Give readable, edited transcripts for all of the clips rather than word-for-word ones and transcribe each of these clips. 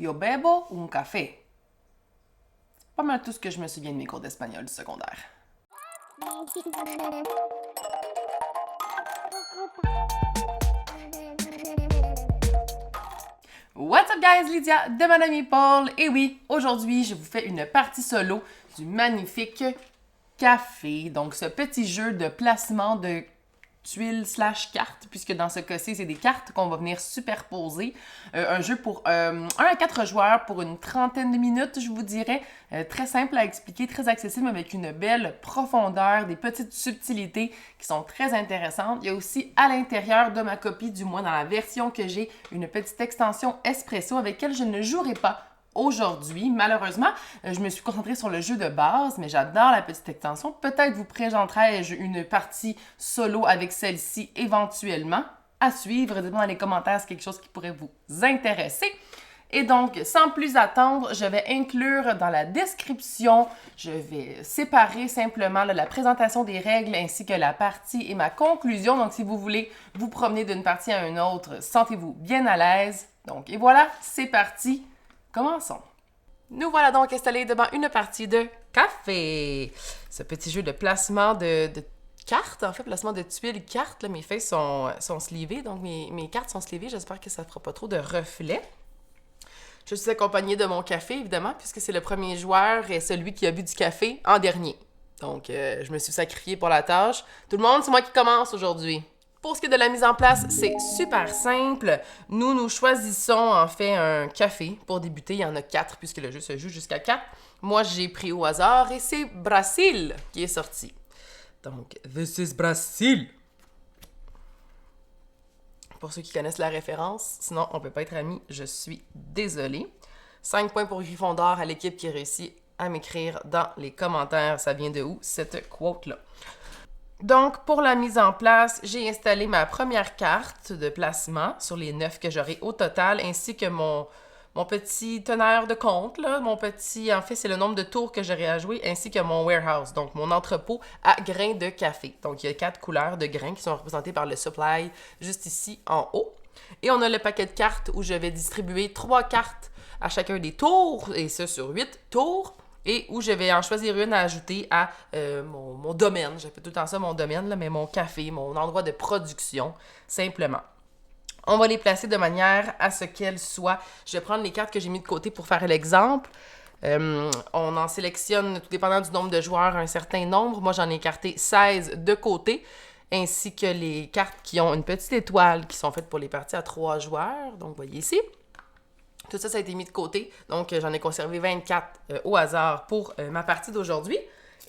Yo bebo un café. C'est pas mal tout ce que je me souviens de mes cours d'espagnol du secondaire. What's up guys, Lydia de Madame et Paul. Et oui, aujourd'hui, je vous fais une partie solo du magnifique café. Donc, ce petit jeu de placement de tuiles / cartes, puisque dans ce cas-ci, c'est des cartes qu'on va venir superposer. Un jeu pour 1 à 4 joueurs pour une trentaine de minutes, je vous dirais. Très simple à expliquer, très accessible, avec une belle profondeur, des petites subtilités qui sont très intéressantes. Il y a aussi à l'intérieur de ma copie, du moins dans la version que j'ai, une petite extension Espresso avec laquelle je ne jouerai pas aujourd'hui. Malheureusement, je me suis concentrée sur le jeu de base, mais j'adore la petite extension. Peut-être vous présenterai-je une partie solo avec celle-ci éventuellement. À suivre, dites-moi dans les commentaires si c'est quelque chose qui pourrait vous intéresser. Et donc, sans plus attendre, je vais inclure dans la description, je vais séparer simplement la présentation des règles ainsi que la partie et ma conclusion. Donc, si vous voulez vous promener d'une partie à une autre, sentez-vous bien à l'aise. Donc, et voilà, c'est parti. Commençons. Nous voilà donc installés devant une partie de café. Ce petit jeu de placement de cartes, en fait, placement de tuiles cartes. Là, mes feuilles sont slivées, donc mes cartes sont slivées. J'espère que ça ne fera pas trop de reflets. Je suis accompagnée de mon café, évidemment, puisque c'est le premier joueur et celui qui a bu du café en dernier. Donc, je me suis sacrifiée pour la tâche. Tout le monde, c'est moi qui commence aujourd'hui. Pour ce qui est de la mise en place, c'est super simple. Nous choisissons en fait un café pour débuter. Il y en a 4 puisque le jeu se joue jusqu'à 4. Moi, j'ai pris au hasard et c'est Brasil qui est sorti. Donc, this is Brasil. Pour ceux qui connaissent la référence, sinon on peut pas être amis, je suis désolée. 5 points pour Gryffondor à l'équipe qui réussit à m'écrire dans les commentaires. Ça vient de où, cette quote-là? Donc, pour la mise en place, j'ai installé ma première carte de placement sur les 9 que j'aurai au total, ainsi que mon petit tonnerre de compte, là, en fait, c'est le nombre de tours que j'aurai à jouer, ainsi que mon warehouse, donc mon entrepôt à grains de café. Donc, il y a 4 couleurs de grains qui sont représentées par le supply juste ici en haut. Et on a le paquet de cartes où je vais distribuer 3 cartes à chacun des tours, et ça sur 8 tours. Et où je vais en choisir une à ajouter à mon domaine. J'appelle tout le temps ça mon domaine, là, mais mon café, mon endroit de production, simplement. On va les placer de manière à ce qu'elles soient... Je vais prendre les cartes que j'ai mis de côté pour faire l'exemple. On en sélectionne, tout dépendant du nombre de joueurs, un certain nombre. Moi, j'en ai écarté 16 de côté, ainsi que les cartes qui ont une petite étoile, qui sont faites pour les parties à 3 joueurs. Donc, vous voyez ici. Tout ça, ça a été mis de côté. Donc, j'en ai conservé 24 au hasard pour ma partie d'aujourd'hui.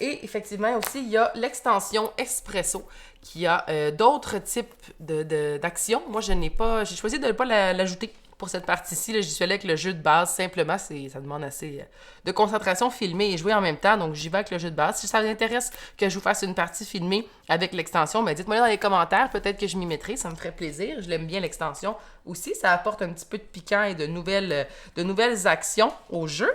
Et effectivement, aussi, il y a l'extension Espresso qui a d'autres types d'actions. Moi, j'ai choisi de ne pas l'ajouter pour cette partie-ci. J'y suis allée avec le jeu de base. Simplement, ça demande assez de concentration, filmer et jouer en même temps. Donc, j'y vais avec le jeu de base. Si ça vous intéresse que je vous fasse une partie filmée avec l'extension, ben dites-moi dans les commentaires. Peut-être que je m'y mettrai. Ça me ferait plaisir. Je l'aime bien, l'extension aussi. Ça apporte un petit peu de piquant et de nouvelles actions au jeu.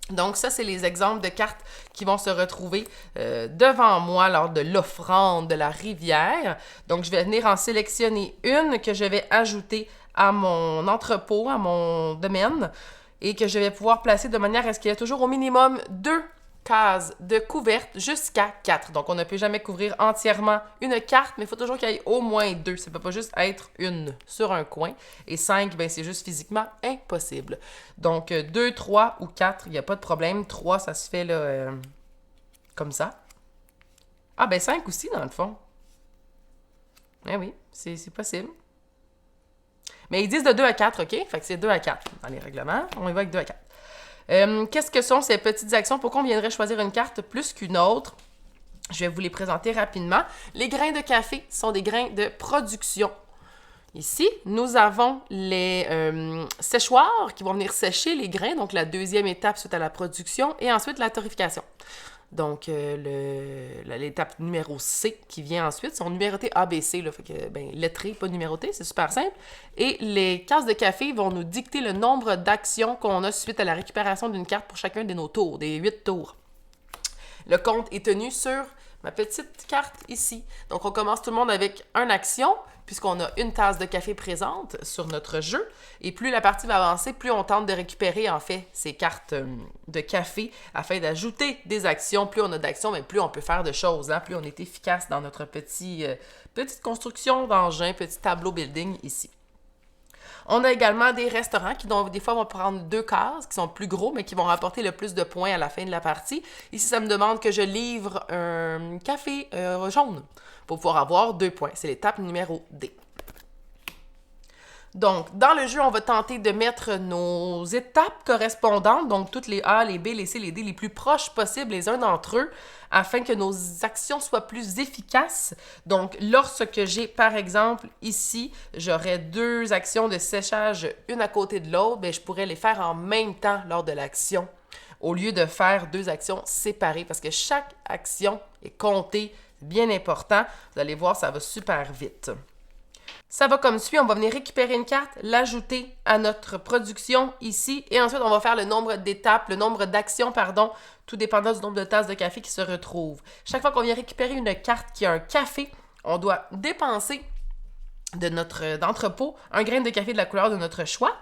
Donc ça, c'est les exemples de cartes qui vont se retrouver devant moi lors de l'offrande de la rivière. Donc, je vais venir en sélectionner une que je vais ajouter à mon entrepôt, à mon domaine, et que je vais pouvoir placer de manière à ce qu'il y ait toujours au minimum 2 cases de couvertes jusqu'à 4. Donc, on ne peut jamais couvrir entièrement une carte, mais il faut toujours qu'il y ait au moins 2. Ça ne peut pas juste être une sur un coin. Et 5, ben, c'est juste physiquement impossible. Donc, 2, 3 ou 4, il n'y a pas de problème. 3, ça se fait là, comme ça. Ah, ben 5 aussi, dans le fond. Eh oui, c'est possible. Mais ils disent de 2 à 4, OK? Fait que c'est 2 à 4 dans les règlements. On y va avec 2 à 4. Qu'est-ce que sont ces petites actions? Pourquoi on viendrait choisir une carte plus qu'une autre? Je vais vous les présenter rapidement. Les grains de café sont des grains de production. Ici, nous avons les séchoirs qui vont venir sécher les grains, donc la deuxième étape suite à la production, et ensuite la torréfication. Donc, l'étape numéro C qui vient ensuite sont numérotées ABC, là, fait que, ben, lettré, pas numéroté, c'est super simple. Et les cases de café vont nous dicter le nombre d'actions qu'on a suite à la récupération d'une carte pour chacun de nos tours, des 8 tours. Le compte est tenu sur ma petite carte ici. Donc, on commence tout le monde avec une action puisqu'on a une tasse de café présente sur notre jeu. Et plus la partie va avancer, plus on tente de récupérer, en fait, ces cartes de café afin d'ajouter des actions. Plus on a d'actions, mais plus on peut faire de choses, hein? Plus on est efficace dans notre petite construction d'engin, petit tableau building ici. On a également des restaurants qui, des fois, vont prendre 2 cases, qui sont plus gros, mais qui vont rapporter le plus de points à la fin de la partie. Ici, ça me demande que je livre un café jaune pour pouvoir avoir 2 points. C'est l'étape numéro D. Donc, dans le jeu, on va tenter de mettre nos étapes correspondantes, donc toutes les A, les B, les C, les D, les plus proches possibles les uns d'entre eux, afin que nos actions soient plus efficaces. Donc, lorsque j'ai, par exemple, ici, j'aurais 2 actions de séchage, une à côté de l'autre, bien, je pourrais les faire en même temps lors de l'action, au lieu de faire 2 actions séparées, parce que chaque action est comptée, bien important. Vous allez voir, ça va super vite. Ça va comme suit, on va venir récupérer une carte, l'ajouter à notre production ici, et ensuite on va faire le nombre d'étapes, le nombre d'actions, pardon, tout dépendant du nombre de tasses de café qui se retrouvent. Chaque fois qu'on vient récupérer une carte qui a un café, on doit dépenser de notre entrepôt un grain de café de la couleur de notre choix,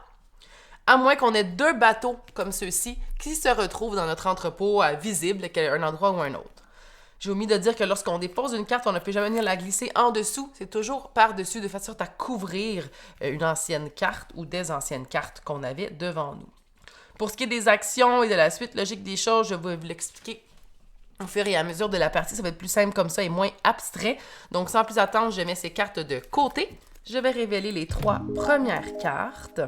à moins qu'on ait 2 bateaux comme ceux-ci qui se retrouvent dans notre entrepôt visible, à un endroit ou un autre. J'ai omis de dire que lorsqu'on dépose une carte, on ne peut jamais venir la glisser en dessous. C'est toujours par-dessus, de façon à couvrir une ancienne carte ou des anciennes cartes qu'on avait devant nous. Pour ce qui est des actions et de la suite logique des choses, je vais vous l'expliquer au fur et à mesure de la partie. Ça va être plus simple comme ça et moins abstrait. Donc, sans plus attendre, je mets ces cartes de côté. Je vais révéler les 3 premières cartes.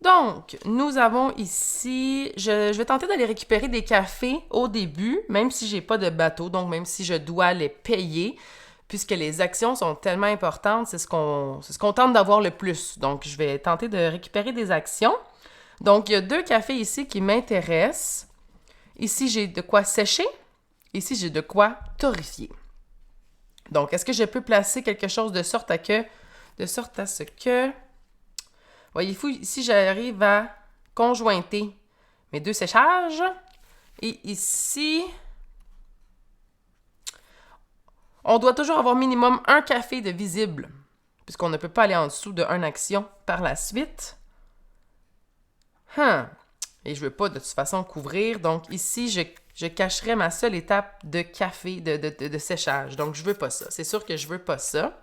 Donc, nous avons ici, je vais tenter d'aller récupérer des cafés au début, même si j'ai pas de bateau, donc même si je dois les payer, puisque les actions sont tellement importantes, c'est ce qu'on tente d'avoir le plus. Donc, je vais tenter de récupérer des actions. Donc, il y a 2 cafés ici qui m'intéressent. Ici, j'ai de quoi sécher. Ici, j'ai de quoi torréfier. Donc, est-ce que je peux placer quelque chose de sorte à ce que... Voyez-vous, ici, j'arrive à conjointer mes 2 séchages. Et ici, on doit toujours avoir minimum un café de visible, puisqu'on ne peut pas aller en dessous de 1 action par la suite. Et je ne veux pas de toute façon couvrir. Donc ici, je cacherai ma seule étape de café, de séchage. Donc, je ne veux pas ça. C'est sûr que je ne veux pas ça.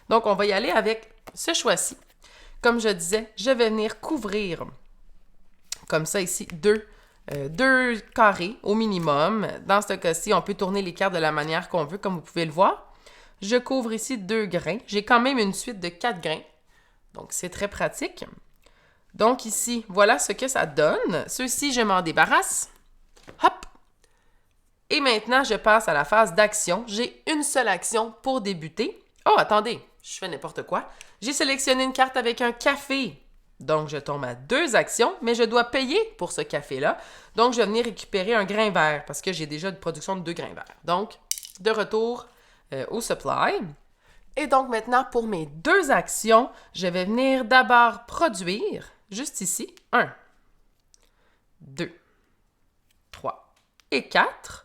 Donc, on va y aller avec ce choix-ci. Comme je disais, je vais venir couvrir, comme ça ici, 2 carrés au minimum. Dans ce cas-ci, on peut tourner les cartes de la manière qu'on veut, comme vous pouvez le voir. Je couvre ici 2 grains. J'ai quand même une suite de 4 grains. Donc, c'est très pratique. Donc ici, voilà ce que ça donne. Ceux-ci, je m'en débarrasse. Hop! Et maintenant, je passe à la phase d'action. J'ai une seule action pour débuter. Oh, attendez! Je fais n'importe quoi. J'ai sélectionné une carte avec un café. Donc, je tombe à 2 actions, mais je dois payer pour ce café-là. Donc, je vais venir récupérer un grain vert parce que j'ai déjà une production de 2 grains verts. Donc, de retour au supply. Et donc, maintenant, pour mes 2 actions, je vais venir d'abord produire, juste ici, 1, 2, 3 et 4.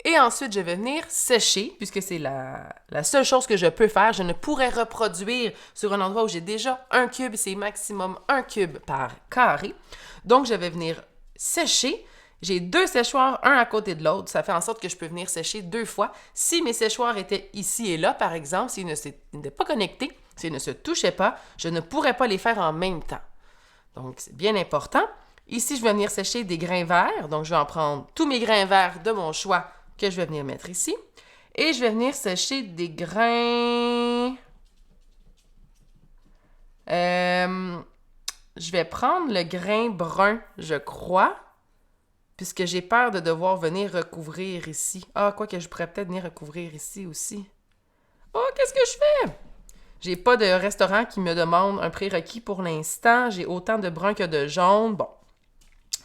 Et ensuite, je vais venir sécher, puisque c'est la seule chose que je peux faire. Je ne pourrais reproduire sur un endroit où j'ai déjà un cube, c'est maximum 1 cube par carré. Donc, je vais venir sécher. J'ai 2 séchoirs, un à côté de l'autre. Ça fait en sorte que je peux venir sécher 2 fois. Si mes séchoirs étaient ici et là, par exemple, s'ils n'étaient pas connectés, s'ils ne se touchaient pas, je ne pourrais pas les faire en même temps. Donc, c'est bien important. Ici, je vais venir sécher des grains verts. Donc, je vais en prendre tous mes grains verts de mon choix que je vais venir mettre ici. Et je vais venir sécher des grains... je vais prendre le grain brun, je crois, puisque j'ai peur de devoir venir recouvrir ici. Ah, quoi que je pourrais peut-être venir recouvrir ici aussi. Oh, qu'est-ce que je fais? J'ai pas de restaurant qui me demande un prérequis pour l'instant. J'ai autant de brun que de jaune. Bon,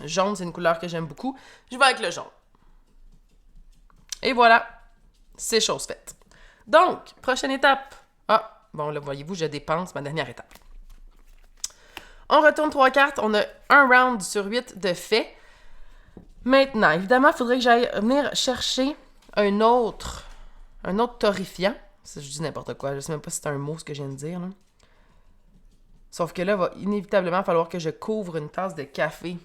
jaune, c'est une couleur que j'aime beaucoup. Je vais avec le jaune. Et voilà, c'est chose faite. Donc, prochaine étape. Ah, bon, là, voyez-vous, je dépense ma dernière étape. On retourne 3 cartes. On a un round sur 8 de fait. Maintenant, évidemment, il faudrait que j'aille venir chercher un autre Un autre torréfiant. Ça, je dis n'importe quoi. Je sais même pas si c'est un mot ce que je viens de dire. Là. Sauf que là, il va inévitablement falloir que je couvre une tasse de café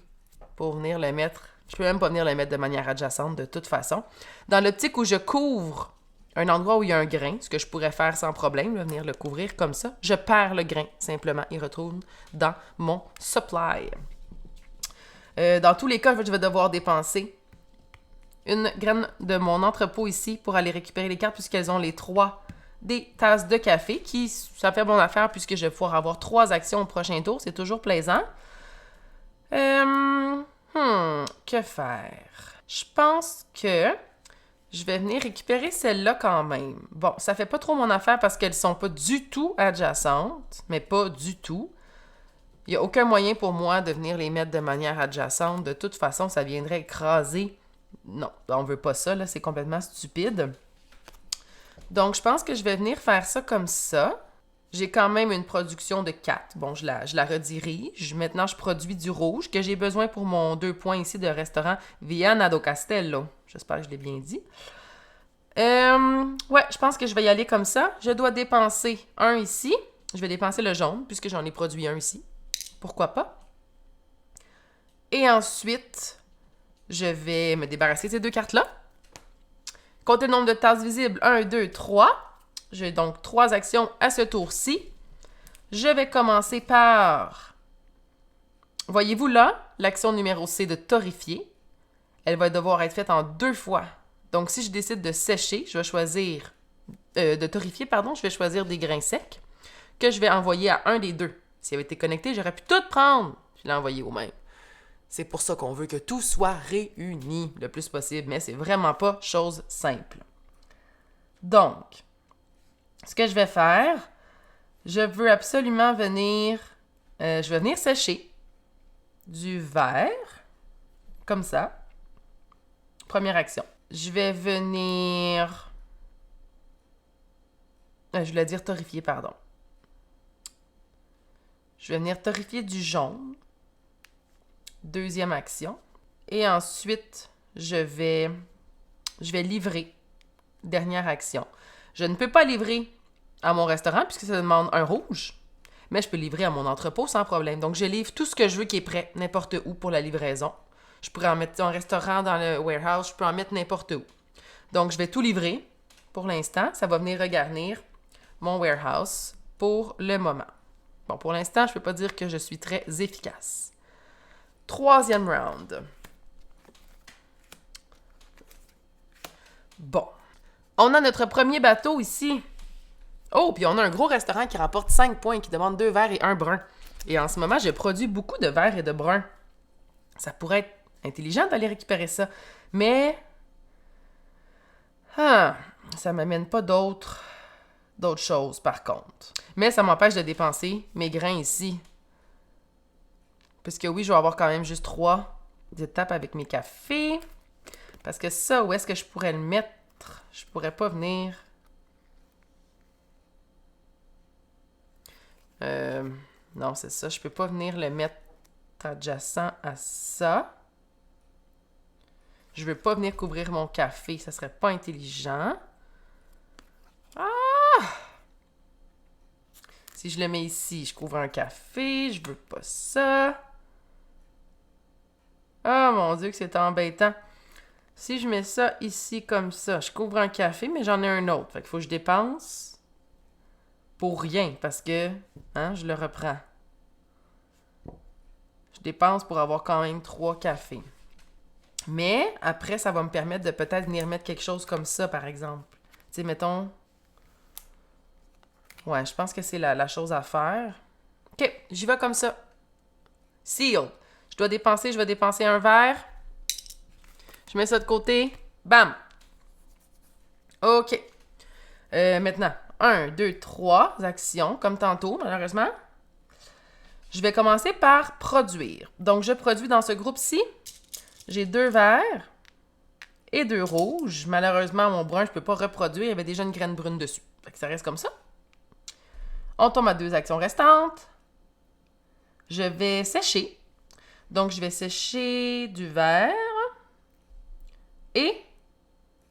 pour venir le mettre. Je peux même pas venir le mettre de manière adjacente de toute façon. Dans l'optique où je couvre un endroit où il y a un grain, ce que je pourrais faire sans problème, là, venir le couvrir comme ça, je perds le grain simplement. Il retourne dans mon supply. Dans tous les cas, je vais devoir dépenser une graine de mon entrepôt ici pour aller récupérer les cartes puisqu'elles ont les 3 des tasses de café qui, ça fait bonne affaire puisque je vais pouvoir avoir 3 actions au prochain tour. C'est toujours plaisant. Que faire? Je pense que je vais venir récupérer celle-là quand même. Bon, ça fait pas trop mon affaire parce qu'elles sont pas du tout adjacentes, mais pas du tout. Il n'y a aucun moyen pour moi de venir les mettre de manière adjacente. De toute façon, ça viendrait écraser. Non, on veut pas ça, là, c'est complètement stupide. Donc, je pense que je vais venir faire ça comme ça. J'ai quand même une production de 4. Bon, je la redirige. Maintenant, je produis du rouge que j'ai besoin pour mon 2 points ici de restaurant Viana do Castello. J'espère que je l'ai bien dit. Ouais, je pense que je vais y aller comme ça. Je dois dépenser un ici. Je vais dépenser le jaune puisque j'en ai produit un ici. Pourquoi pas? Et ensuite, je vais me débarrasser de ces 2 cartes-là. Comptez le nombre de tasses visibles. 1, 2, 3. J'ai donc 3 actions à ce tour-ci. Je vais commencer par... Voyez-vous là, l'action numéro C de torréfier. Elle va devoir être faite en 2 fois. Donc, si je décide de sécher, je vais choisir... de torréfier, pardon, je vais choisir des grains secs que je vais envoyer à un des 2. S'il avait été connecté, j'aurais pu tout prendre puis l'envoyer au même. C'est pour ça qu'on veut que tout soit réuni le plus possible, mais c'est vraiment pas chose simple. Donc, ce que je vais faire, je veux absolument venir... je vais venir sécher du vert, comme ça. Première action. Je vais venir... je voulais dire torréfier, pardon. Je vais venir torréfier du jaune. Deuxième action. Et ensuite, je vais livrer. Dernière action. Je ne peux pas livrer à mon restaurant puisque ça demande un rouge, mais je peux livrer à mon entrepôt sans problème. Donc, je livre tout ce que je veux qui est prêt, n'importe où pour la livraison. Je pourrais en mettre un restaurant dans le warehouse, je peux en mettre n'importe où. Donc, je vais tout livrer pour l'instant. Ça va venir regarnir mon warehouse pour le moment. Bon, pour l'instant, je ne peux pas dire que je suis très efficace. 3e round. Bon. On a notre premier bateau ici. Oh, puis on a un gros restaurant qui rapporte 5 points, qui demande 2 verts et 1 brun. Et en ce moment, je produis beaucoup de verts et de bruns. Ça pourrait être intelligent d'aller récupérer ça. Mais... ça m'amène pas d'autres choses, par contre. Mais ça m'empêche de dépenser mes grains ici. Puisque oui, je vais avoir quand même juste 3 étapes avec mes cafés. Parce que ça, où est-ce que je pourrais le mettre? Je pourrais pas venir... non, c'est ça. Je peux pas venir le mettre adjacent à ça. Je veux pas venir couvrir mon café. Ça serait pas intelligent. Si je le mets ici, je couvre un café. Je veux pas ça. Oh mon Dieu, que c'est embêtant. Si je mets ça ici comme ça, je couvre un café, mais j'en ai un autre. Fait qu'il faut que je dépense pour rien parce que je le reprends. Je dépense pour avoir quand même 3 cafés. Mais après, ça va me permettre de peut-être venir mettre quelque chose comme ça, par exemple. Tu sais, mettons... Ouais, je pense que c'est la chose à faire. OK, j'y vais comme ça. Seal. Je vais dépenser un verre. Je mets ça de côté. Bam! OK. Maintenant, 1, 2, 3 actions, comme tantôt, malheureusement. Je vais commencer par produire. Donc, je produis dans ce groupe-ci. J'ai 2 verts et 2 rouges. Malheureusement, mon brun, je ne peux pas reproduire. Il y avait déjà une graine brune dessus. Fait que ça reste comme ça. On tombe à 2 actions restantes. Je vais sécher. Donc, je vais sécher du vert et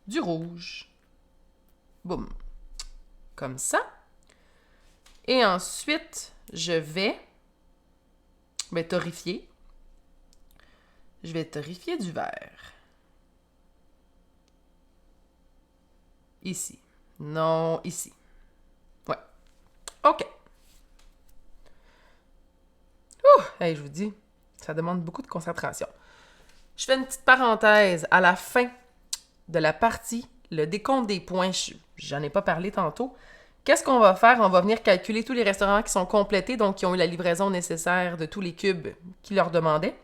du rouge. Boum. Comme ça. Et ensuite, je vais torréfier. Je vais torréfier du verre. Ici. Non, ici. Ouais. OK. Hey, je vous dis, ça demande beaucoup de concentration. Je fais une petite parenthèse. À la fin de la partie, le décompte des points, j'en ai pas parlé tantôt. Qu'est-ce qu'on va faire? On va venir calculer tous les restaurants qui sont complétés, donc qui ont eu la livraison nécessaire de tous les cubes qui leur demandaient.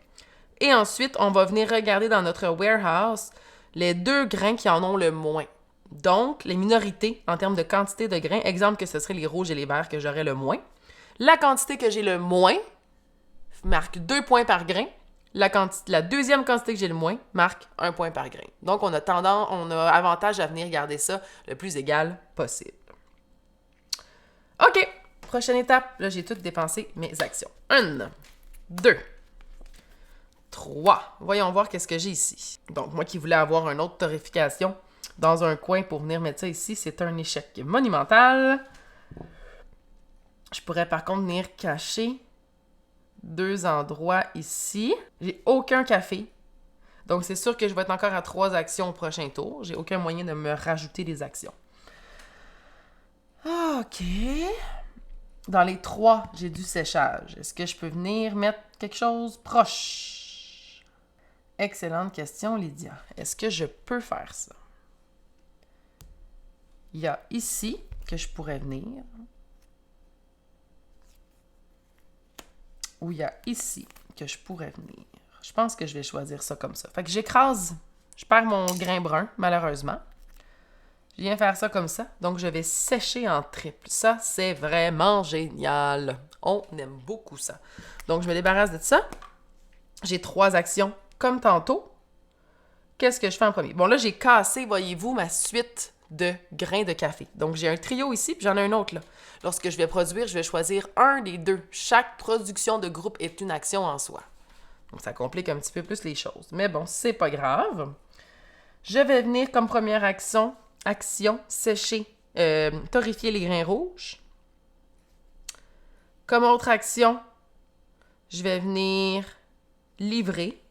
Et ensuite, on va venir regarder dans notre warehouse les 2 grains qui en ont le moins. Donc, les minorités en termes de quantité de grains, exemple que ce serait les rouges et les verts que j'aurais le moins. La quantité que j'ai le moins marque 2 points par grain. La deuxième quantité que j'ai le moins marque 1 point par grain. Donc, on a avantage à venir garder ça le plus égal possible. OK, prochaine étape. Là, j'ai tout dépensé mes actions. 1, 2, 3. Voyons voir qu'est-ce que j'ai ici. Donc, moi qui voulais avoir une autre torréfication dans un coin pour venir mettre ça ici, c'est un échec monumental. Je pourrais par contre venir cacher 2 endroits ici. J'ai aucun café. Donc, c'est sûr que je vais être encore à 3 actions au prochain tour. J'ai aucun moyen de me rajouter des actions. OK. Dans les 3, j'ai du séchage. Est-ce que je peux venir mettre quelque chose proche? Excellente question, Lydia. Est-ce que je peux faire ça? Il y a ici que je pourrais venir. Ou il y a ici que je pourrais venir. Je pense que je vais choisir ça comme ça. Fait que j'écrase. Je perds mon grain brun, malheureusement. Je viens faire ça comme ça. Donc, je vais sécher en triple. Ça, c'est vraiment génial. On aime beaucoup ça. Donc, je me débarrasse de ça. J'ai 3 actions comme tantôt. Qu'est-ce que je fais en premier? Bon, là, j'ai cassé, voyez-vous, ma suite de grains de café. Donc, j'ai un trio ici, puis j'en ai un autre là. Lorsque je vais produire, je vais choisir un des 2. Chaque production de groupe est une action en soi. Donc, ça complique un petit peu plus les choses. Mais bon, c'est pas grave. Je vais venir comme première action sécher, torréfier les grains rouges. Comme autre action, je vais venir livrer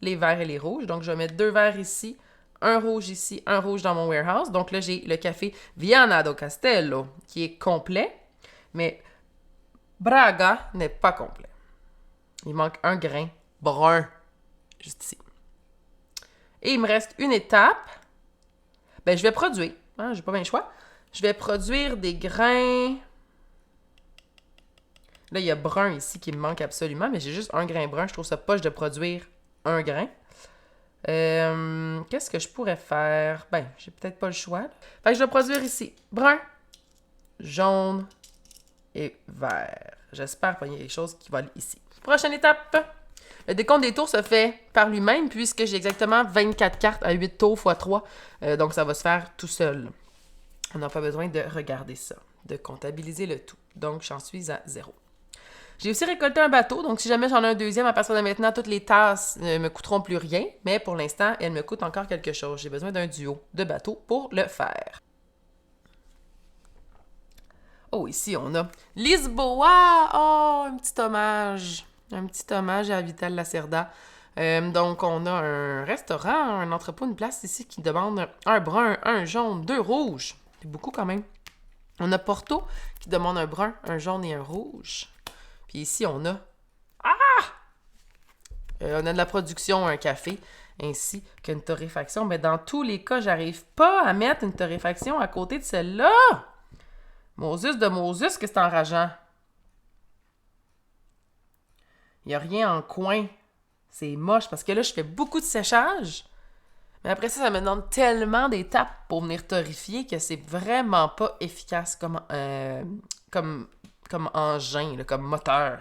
les verts et les rouges. Donc, je vais mettre 2 verts ici, un rouge ici, un rouge dans mon warehouse. Donc là, j'ai le café Viana do Castello qui est complet, mais Braga n'est pas complet. Il manque un grain brun, juste ici. Et il me reste une étape. Ben, je vais produire. Hein, j'ai pas bien le choix. Je vais produire des grains. Là, il y a brun ici qui me manque absolument, mais j'ai juste un grain brun. Je trouve ça poche de produire un grain. Qu'est-ce que je pourrais faire? Ben, j'ai peut-être pas le choix. Fait que je vais produire ici brun, jaune et vert. J'espère qu'il y a quelque chose qui va aller ici. Prochaine étape. Le décompte des tours se fait par lui-même puisque j'ai exactement 24 cartes à 8 tours x 3. Donc, ça va se faire tout seul. On n'a pas besoin de regarder ça, de comptabiliser le tout. Donc, j'en suis à 0. J'ai aussi récolté un bateau, donc si jamais j'en ai un deuxième, à partir de maintenant, toutes les tasses ne me coûteront plus rien, mais pour l'instant, elles me coûtent encore quelque chose. J'ai besoin d'un duo de bateaux pour le faire. Oh, ici, on a Lisboa! Oh, un petit hommage! Un petit hommage à Vital Lacerda. Donc, on a un restaurant, un entrepôt, une place ici qui demande un brun, un jaune, 2 rouges. C'est beaucoup quand même. On a Porto qui demande un brun, un jaune et un rouge. Puis ici, on a... on a de la production, un café, ainsi qu'une torréfaction. Mais dans tous les cas, j'arrive pas à mettre une torréfaction à côté de celle-là. Moses de Moses, que c'est enrageant. Il n'y a rien en coin. C'est moche parce que là, je fais beaucoup de séchage. Mais après ça, ça me demande tellement d'étapes pour venir torréfier que c'est vraiment pas efficace comme engin, là, comme moteur.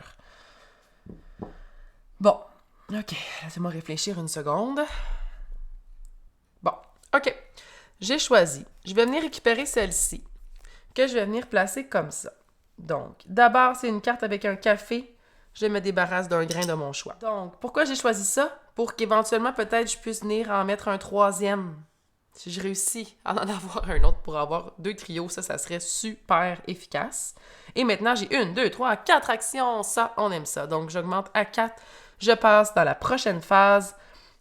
Bon, OK. Laissez-moi réfléchir une seconde. Bon, OK. J'ai choisi. Je vais venir récupérer celle-ci, que je vais venir placer comme ça. Donc, d'abord, c'est une carte avec un café. Je me débarrasse d'un grain de mon choix. Donc, pourquoi j'ai choisi ça? Pour qu'éventuellement, peut-être, je puisse venir en mettre un troisième Si je réussis à en avoir un autre pour avoir 2 trios, ça serait super efficace. Et maintenant, j'ai 1, 2, 3, 4 actions. Ça, on aime ça. Donc, j'augmente à 4. Je passe dans la prochaine phase.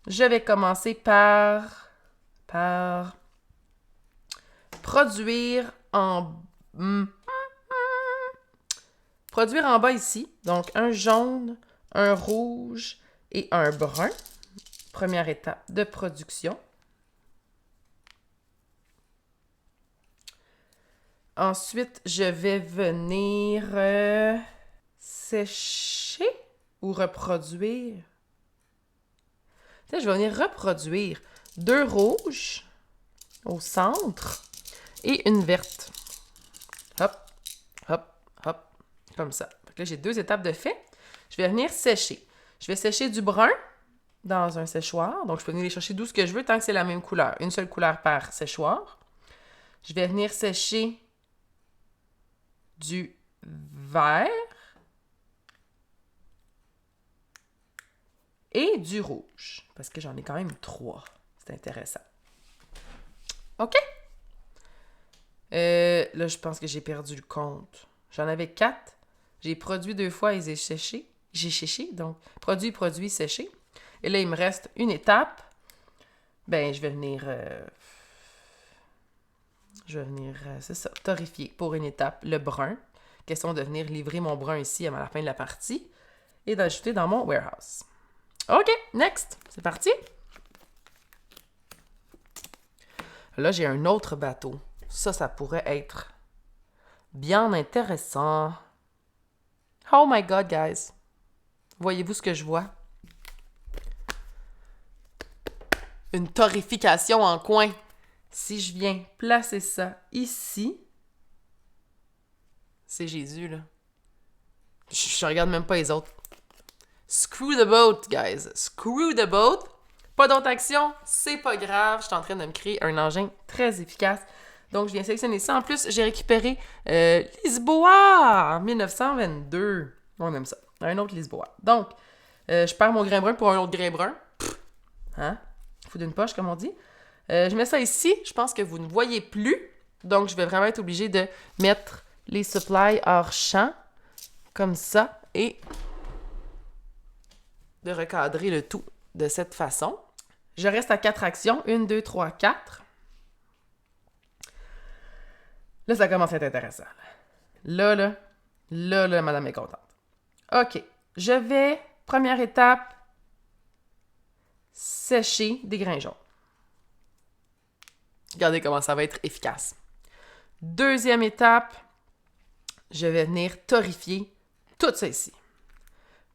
Je vais commencer par produire en... Produire en bas ici. Donc, un jaune, un rouge et un brun. Première étape de production. Ensuite, je vais venir sécher ou reproduire. Je vais venir reproduire 2 rouges au centre et une verte. Hop, hop, hop, comme ça. Donc là, j'ai 2 étapes de fait. Je vais venir sécher. Je vais sécher du brun dans un séchoir. Donc, je peux venir les chercher d'où ce que je veux tant que c'est la même couleur. Une seule couleur par séchoir. Je vais venir sécher du vert et du rouge. Parce que j'en ai quand même 3. C'est intéressant. OK. Là, je pense que j'ai perdu le compte. J'en avais 4. J'ai produit 2 fois et j'ai séché. J'ai séché, donc produit, séché. Et là, il me reste une étape. Ben, je vais venir, c'est ça, torréfier pour une étape le brun. Question de venir livrer mon brun ici à la fin de la partie et d'ajouter dans mon warehouse. OK, next, c'est parti. Là, j'ai un autre bateau. Ça pourrait être bien intéressant. Oh my God, guys. Voyez-vous ce que je vois? Une torréfication en coin. Si je viens placer ça ici, c'est Jésus, là. Je regarde même pas les autres. Screw the boat, guys. Screw the boat. Pas d'autre action, c'est pas grave. Je suis en train de me créer un engin très efficace. Donc, je viens sélectionner ça. En plus, j'ai récupéré Lisboa en 1922. On aime ça. Un autre Lisboa. Donc, je perds mon grain brun pour un autre grain brun. Hein? Fou d'une poche, comme on dit. Je mets ça ici. Je pense que vous ne voyez plus. Donc, je vais vraiment être obligée de mettre les supplies hors champ. Comme ça. Et de recadrer le tout de cette façon. Je reste à 4 actions. 1, 2, 3, 4. Là, ça commence à être intéressant. Là, madame est contente. OK. Je vais, première étape, sécher des grains jaunes. Regardez comment ça va être efficace. Deuxième étape, je vais venir torréfier tout ça ici.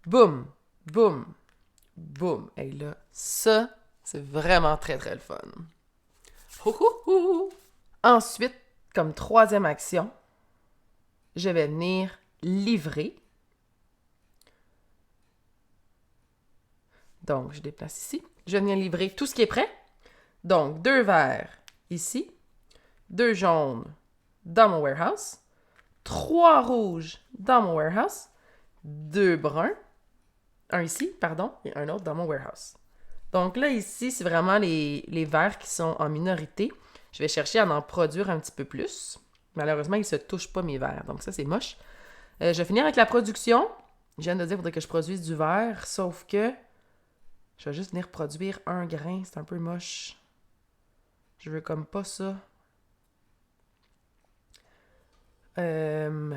Boum, boum, boum. Et là, ça, c'est vraiment très, très le fun. Ensuite, comme troisième action, je vais venir livrer. Donc, je déplace ici. Je vais venir livrer tout ce qui est prêt. Donc, 2 verts ici, 2 jaunes dans mon warehouse, 3 rouges dans mon warehouse, 2 bruns, un ici, pardon, et un autre dans mon warehouse. Donc là, ici, c'est vraiment les verts qui sont en minorité. Je vais chercher à en produire un petit peu plus. Malheureusement, ils ne se touchent pas, mes verts. Donc ça, c'est moche. Je vais finir avec la production. Je viens de dire qu'il faudrait que je produise du vert, sauf que je vais juste venir produire un grain. C'est un peu moche. Je veux comme pas ça. Ouais.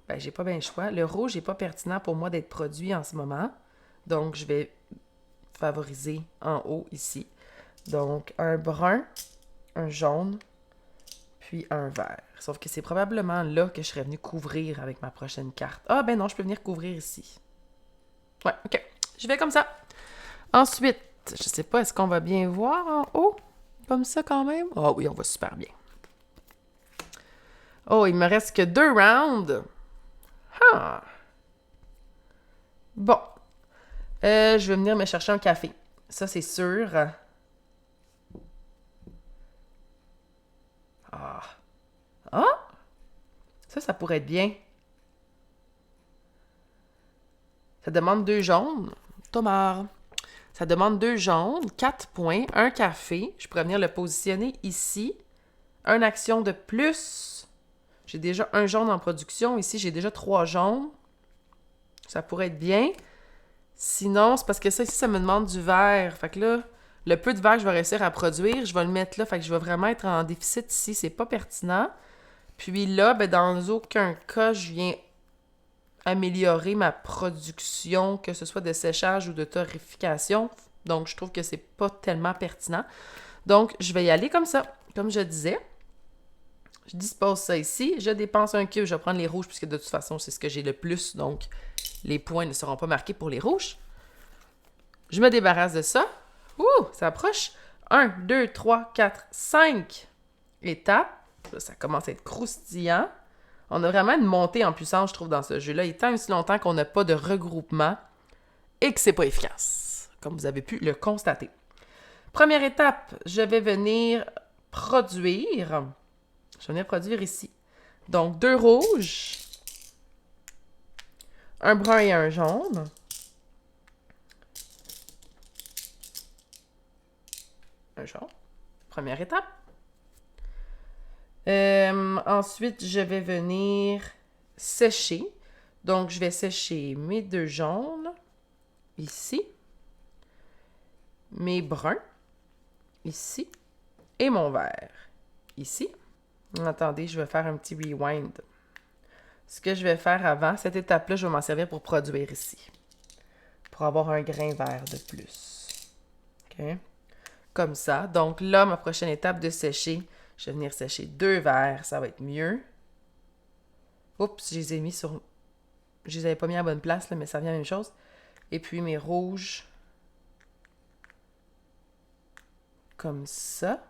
Ben, j'ai pas bien le choix. Le rouge n'est pas pertinent pour moi d'être produit en ce moment. Donc, je vais favoriser en haut ici. Donc, un brun, un jaune, puis un vert. Sauf que c'est probablement là que je serais venu couvrir avec ma prochaine carte. Ah, ben non, je peux venir couvrir ici. Ouais, OK. Je vais comme ça. Ensuite, je sais pas, est-ce qu'on va bien voir en haut? Comme ça quand même? Ah oui, on va super bien. Oh, il me reste que 2 rounds. Ah. Bon. Je vais venir me chercher un café. Ça, c'est sûr. Ah. Ah! Ça pourrait être bien. Ça demande 2 jaunes. Tomard. Ça demande 2 jaunes, 4 points, un café. Je pourrais venir le positionner ici. Une action de plus. J'ai déjà un jaune en production. Ici, j'ai déjà 3 jaunes. Ça pourrait être bien. Sinon, c'est parce que ça, ici, ça me demande du vert. Fait que là, le peu de vert que je vais réussir à produire, je vais le mettre là. Fait que je vais vraiment être en déficit ici. C'est pas pertinent. Puis là, ben, dans aucun cas, je viens améliorer ma production, que ce soit de séchage ou de torréfication. Donc, je trouve que c'est pas tellement pertinent. Donc, je vais y aller comme ça, comme je disais. Je dispose ça ici. Je dépense un cube. Je vais prendre les rouges puisque de toute façon, c'est ce que j'ai le plus. Donc, les points ne seront pas marqués pour les rouges. Je me débarrasse de ça. Ouh, ça approche. 1, 2, 3, 4, 5 étapes. Là, ça commence à être croustillant. On a vraiment une montée en puissance, je trouve, dans ce jeu-là. Il est tant aussi longtemps qu'on n'a pas de regroupement et que c'est pas efficace, comme vous avez pu le constater. Première étape, je vais venir produire. Je vais venir produire ici. Donc, 2 rouges, un brun et un jaune. Un jaune. Première étape. Ensuite, je vais venir sécher. Donc, je vais sécher mes 2 jaunes, ici, mes bruns, ici, et mon vert, ici. Attendez, je vais faire un petit rewind. Ce que je vais faire avant, cette étape-là, je vais m'en servir pour produire ici. Pour avoir un grain vert de plus. OK? Comme ça. Donc là, ma prochaine étape de sécher, je vais venir sécher 2 verts, ça va être mieux. Oups, je les ai mis sur... Je les avais pas mis à la bonne place, là, mais ça vient la même chose. Et puis mes rouges. Comme ça.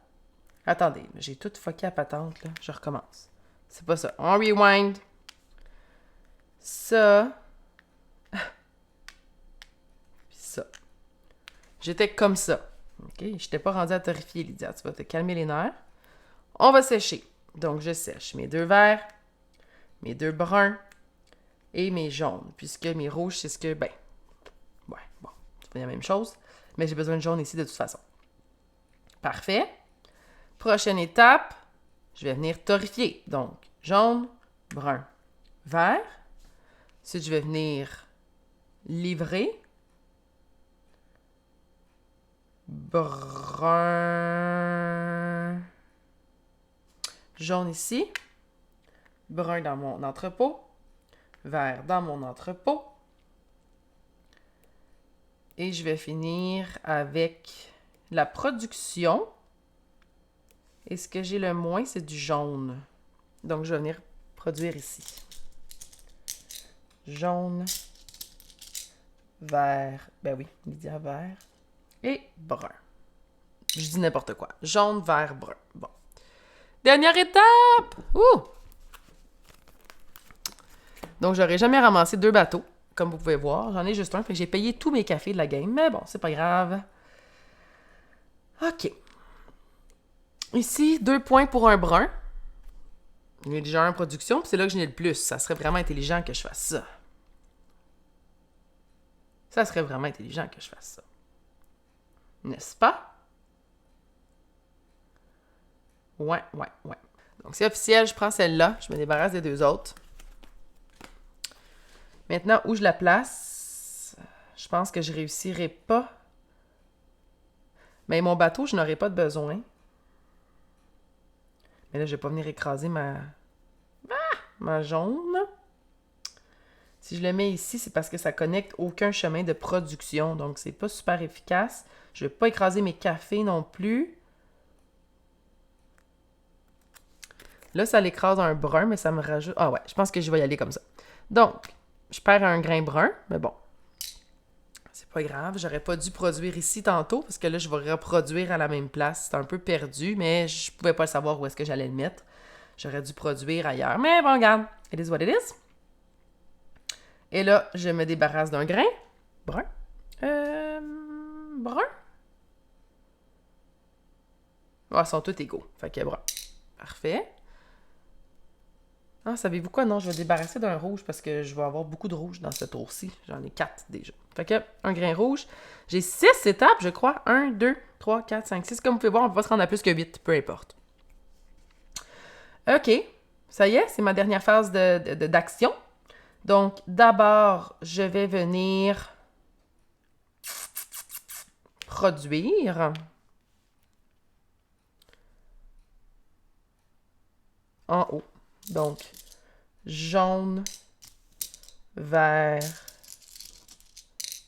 Attendez, j'ai tout fucké à patente, là. Je recommence. C'est pas ça. On rewind. Ça. Puis ça. J'étais comme ça. OK? Je t'ai pas rendu à torréfier, Lydia. Tu vas te calmer les nerfs. On va sécher. Donc, je sèche mes 2 verts, mes 2 bruns et mes jaunes. Puisque mes rouges, c'est ce que... Ben, ouais, bon, c'est la même chose. Mais j'ai besoin de jaune ici de toute façon. Parfait. Prochaine étape, je vais venir torréfier. Donc, jaune, brun, vert. Ensuite, je vais venir livrer. Brun. Jaune ici. Brun dans mon entrepôt. Vert dans mon entrepôt. Et je vais finir avec la production. Et ce que j'ai le moins, c'est du jaune. Donc, je vais venir produire ici. Jaune, vert, ben oui, Lydia vert, et brun. Je dis n'importe quoi. Jaune, vert, brun. Bon. Dernière étape! Ouh! Donc, j'aurais jamais ramassé 2 bateaux, comme vous pouvez voir. J'en ai juste un, fait que j'ai payé tous mes cafés de la game. Mais bon, c'est pas grave. OK. Ici, 2 points pour un brun. J'ai déjà un en production, puis c'est là que j'en ai le plus. Ça serait vraiment intelligent que je fasse ça. Ça serait vraiment intelligent que je fasse ça. N'est-ce pas? Ouais. Donc, c'est officiel, je prends celle-là. Je me débarrasse des 2 autres. Maintenant, où je la place? Je pense que je réussirai pas. Mais mon bateau, je n'aurai pas de besoin. Mais là, je vais pas venir écraser ma jaune. Si je le mets ici, c'est parce que ça connecte aucun chemin de production. Donc, c'est pas super efficace. Je vais pas écraser mes cafés non plus. Là, ça l'écrase un brun, mais ça me rajoute... Ah ouais, je pense que je vais y aller comme ça. Donc, je perds un grain brun, mais bon. C'est pas grave. J'aurais pas dû produire ici tantôt, parce que là, je vais reproduire à la même place. C'est un peu perdu, mais je pouvais pas savoir où est-ce que j'allais le mettre. J'aurais dû produire ailleurs. Mais bon, regarde. It is what it is. Et là, je me débarrasse d'un grain. Brun. Brun. Ah, ils sont tous égaux. Fait que brun. Parfait. Ah, savez-vous quoi? Non, je vais débarrasser d'un rouge parce que je vais avoir beaucoup de rouge dans ce tour-ci. J'en ai 4 déjà. Fait que, un grain rouge. J'ai 6 étapes, je crois. 1, 2, 3, 4, 5, 6. Comme vous pouvez voir, on peut pas se rendre à plus que 8, peu importe. OK. Ça y est, c'est ma dernière phase d'action. Donc, d'abord, je vais venir produire en haut. Donc, jaune, vert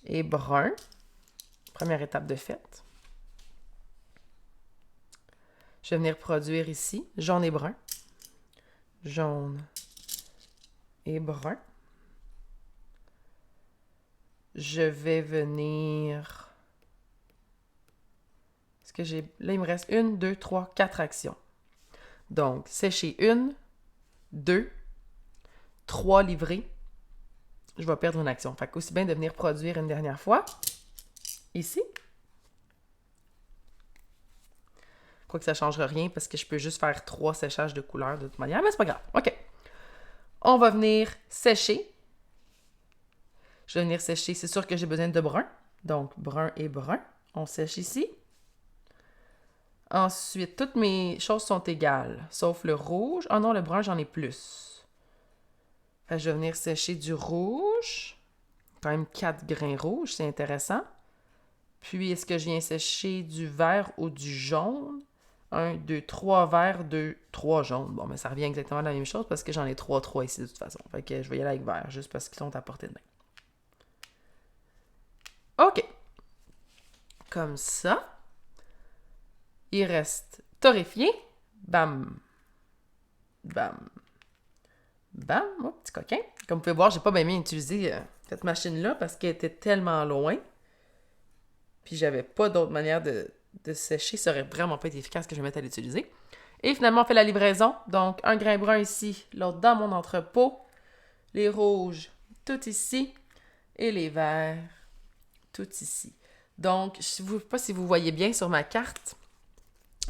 et brun. Première étape de fait. Je vais venir produire ici, jaune et brun. Jaune et brun. Je vais venir... Est-ce que j'ai... Là, il me reste 1, 2, 3, 4 actions. Donc, sécher 1, 2, 3 livrées. Je vais perdre une action. Fait qu'aussi bien de venir produire une dernière fois. Ici. Quoique ça ne changera rien parce que je peux juste faire 3 séchages de couleurs de toute manière, mais c'est pas grave. OK. On va venir sécher. Je vais venir sécher. C'est sûr que j'ai besoin de brun. Donc, brun et brun. On sèche ici. Ensuite, toutes mes choses sont égales, sauf le rouge. Ah non, le brun, j'en ai plus. Fait que je vais venir sécher du rouge. Quand même 4 grains rouges, c'est intéressant. Puis, est-ce que je viens sécher du vert ou du jaune? 1, 2, 3 verts, 2, 3 jaunes. Bon, mais ça revient exactement à la même chose parce que j'en ai 3 ici de toute façon. Fait que je vais y aller avec vert, juste parce qu'ils sont à portée de main. OK. Comme ça. Il reste torréfié. Bam. Bam. Bam. Oh, petit coquin. Comme vous pouvez voir, j'ai pas bien utilisé cette machine-là parce qu'elle était tellement loin. Puis j'avais pas d'autre manière de sécher. Ça aurait vraiment pas été efficace que je me mette à l'utiliser. Et finalement, on fait la livraison. Donc, un grain brun ici, l'autre dans mon entrepôt. Les rouges, tout ici. Et les verts, tout ici. Donc, je ne sais pas si vous voyez bien sur ma carte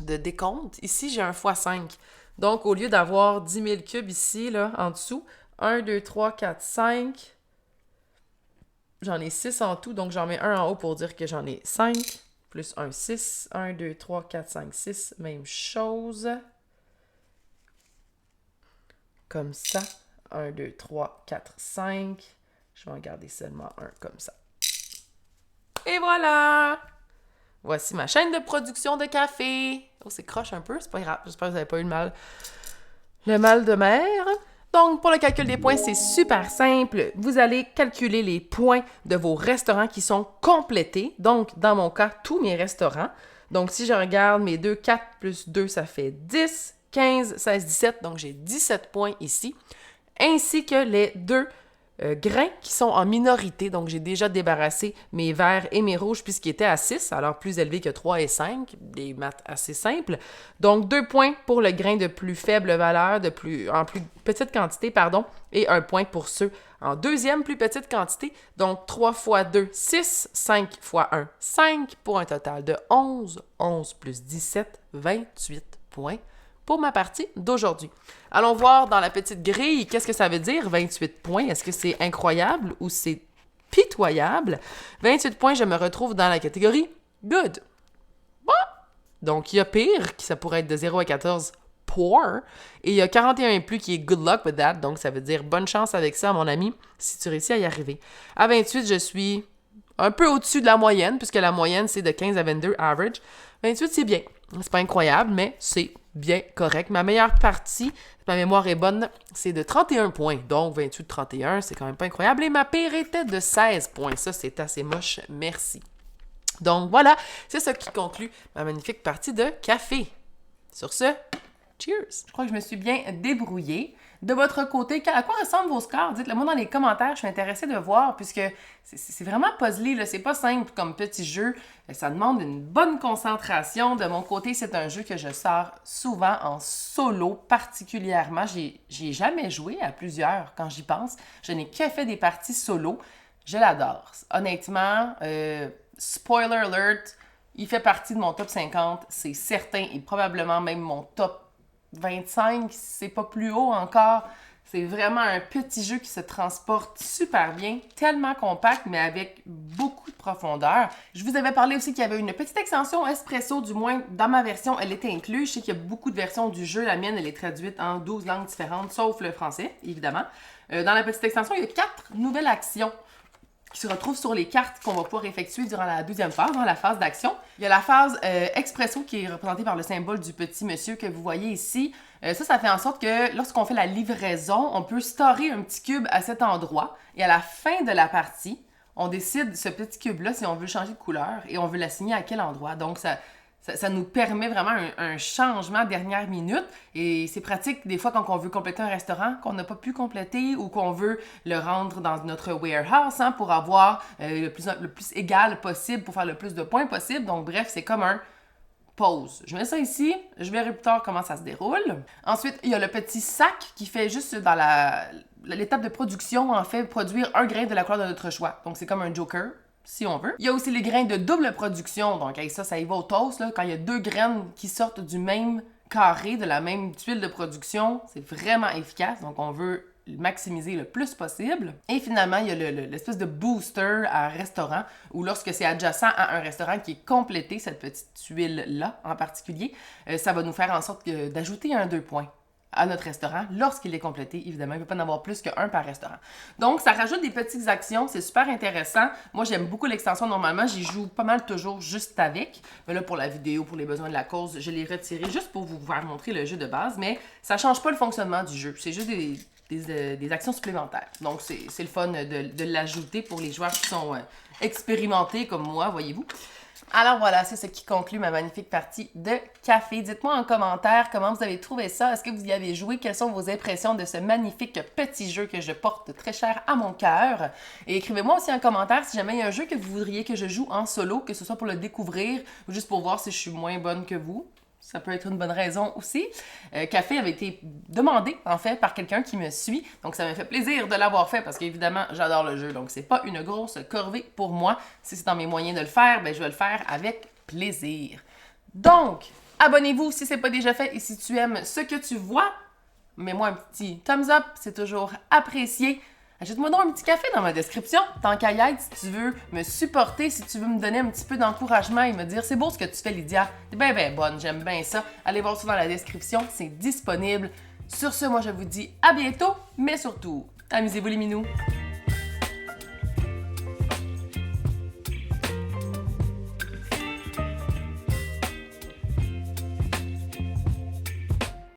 de décompte. Ici, j'ai un x5. Donc, au lieu d'avoir 10 000 cubes ici, là, en dessous, 1, 2, 3, 4, 5. J'en ai 6 en tout, donc j'en mets un en haut pour dire que j'en ai 5. Plus 1, 6. 1, 2, 3, 4, 5, 6. Même chose. Comme ça. 1, 2, 3, 4, 5. Je vais en garder seulement un comme ça. Et voilà! Voici ma chaîne de production de café. Oh, c'est croche un peu, c'est pas grave. J'espère que vous n'avez pas eu le mal de mer. Donc, pour le calcul des points, c'est super simple. Vous allez calculer les points de vos restaurants qui sont complétés. Donc, dans mon cas, tous mes restaurants. Donc, si je regarde mes 2, 4 plus 2, ça fait 10, 15, 16, 17. Donc, j'ai 17 points ici. Ainsi que les 2 grains qui sont en minorité. Donc, j'ai déjà débarrassé mes verts et mes rouges puisqu'ils étaient à 6, alors plus élevé que 3 et 5, des maths assez simples. Donc, 2 points pour le grain de plus faible valeur, en plus petite quantité, et 1 point pour ceux en deuxième plus petite quantité. Donc, 3 fois 2, 6, 5 fois 1, 5, pour un total de 11. 11 plus 17, 28 points pour ma partie d'aujourd'hui. Allons voir dans la petite grille qu'est-ce que ça veut dire, 28 points. Est-ce que c'est incroyable ou c'est pitoyable? 28 points, je me retrouve dans la catégorie good. Bon. Donc, il y a pire, qui ça pourrait être de 0 à 14, poor. Et il y a 41 et plus qui est good luck with that. Donc, ça veut dire bonne chance avec ça, mon ami, si tu réussis à y arriver. À 28, je suis un peu au-dessus de la moyenne, puisque la moyenne, c'est de 15 à 22, average. 28, c'est bien. C'est pas incroyable, mais c'est bien correct. Ma meilleure partie, si ma mémoire est bonne, c'est de 31 points. Donc, 28-31, c'est quand même pas incroyable. Et ma pire était de 16 points. Ça, c'est assez moche. Merci. Donc, voilà. C'est ce qui conclut ma magnifique partie de café. Sur ce, cheers! Je crois que je me suis bien débrouillée. De votre côté, à quoi ressemblent vos scores? Dites-le moi dans les commentaires, je suis intéressée de voir, puisque c'est vraiment puzzlé, là. C'est pas simple comme petit jeu. Ça demande une bonne concentration. De mon côté, c'est un jeu que je sors souvent en solo, particulièrement. J'ai jamais joué à plusieurs quand j'y pense. Je n'ai que fait des parties solo. Je l'adore. Honnêtement, spoiler alert, il fait partie de mon top 50, c'est certain, et probablement même mon top 25, c'est pas plus haut encore. C'est vraiment un petit jeu qui se transporte super bien, tellement compact, mais avec beaucoup de profondeur. Je vous avais parlé aussi qu'il y avait une petite extension Espresso, du moins dans ma version, elle était incluse. Je sais qu'il y a beaucoup de versions du jeu. La mienne, elle est traduite en 12 langues différentes, sauf le français, évidemment. Dans la petite extension, il y a 4 nouvelles actions qui se retrouvent sur les cartes qu'on va pouvoir effectuer durant la deuxième phase, dans la phase d'action. Il y a la phase Expresso qui est représentée par le symbole du petit monsieur que vous voyez ici. Ça fait en sorte que lorsqu'on fait la livraison, on peut storer un petit cube à cet endroit et à la fin de la partie, on décide ce petit cube-là si on veut changer de couleur et on veut l'assigner à quel endroit. Donc, ça nous permet vraiment un changement dernière minute et c'est pratique des fois quand on veut compléter un restaurant qu'on n'a pas pu compléter ou qu'on veut le rendre dans notre warehouse pour avoir le plus égal possible, pour faire le plus de points possible. Donc bref, c'est comme un pause. Je mets ça ici, je verrai plus tard comment ça se déroule. Ensuite, il y a le petit sac qui fait juste dans l'étape de production, en fait, produire un grain de la couleur de notre choix. Donc c'est comme un joker, si on veut. Il y a aussi les grains de double production. Donc avec ça y va au toast, là, quand il y a 2 graines qui sortent du même carré, de la même tuile de production. C'est vraiment efficace. Donc on veut maximiser le plus possible. Et finalement, il y a l'espèce de booster à restaurant, où lorsque c'est adjacent à un restaurant qui est complété, cette petite tuile-là en particulier, ça va nous faire en sorte d'ajouter un 2 points à notre restaurant lorsqu'il est complété. Évidemment, il ne peut pas en avoir plus qu'un par restaurant. Donc, ça rajoute des petites actions. C'est super intéressant. Moi, j'aime beaucoup l'extension. Normalement, j'y joue pas mal toujours juste avec. Mais là, pour la vidéo, pour les besoins de la cause, je l'ai retiré juste pour vous faire montrer le jeu de base. Mais ça ne change pas le fonctionnement du jeu. C'est juste des actions supplémentaires. Donc, c'est le fun de l'ajouter pour les joueurs qui sont expérimentés comme moi, voyez-vous. Alors voilà, c'est ce qui conclut ma magnifique partie de café. Dites-moi en commentaire comment vous avez trouvé ça. Est-ce que vous y avez joué? Quelles sont vos impressions de ce magnifique petit jeu que je porte très cher à mon cœur? Et écrivez-moi aussi en commentaire si jamais il y a un jeu que vous voudriez que je joue en solo, que ce soit pour le découvrir ou juste pour voir si je suis moins bonne que vous. Ça peut être une bonne raison aussi. Café avait été demandé, en fait, par quelqu'un qui me suit. Donc, ça m'a fait plaisir de l'avoir fait parce qu'évidemment, j'adore le jeu. Donc, c'est pas une grosse corvée pour moi. Si c'est dans mes moyens de le faire, ben, je vais le faire avec plaisir. Donc, abonnez-vous si c'est pas déjà fait. Et si tu aimes ce que tu vois, mets-moi un petit thumbs up. C'est toujours apprécié. Achète-moi donc un petit café dans ma description, tant qu'à y être, si tu veux me supporter, si tu veux me donner un petit peu d'encouragement et me dire « C'est beau ce que tu fais, Lydia, t'es bien bonne, j'aime bien ça. » Allez voir ça dans la description, c'est disponible. Sur ce, moi je vous dis à bientôt, mais surtout, amusez-vous les minous!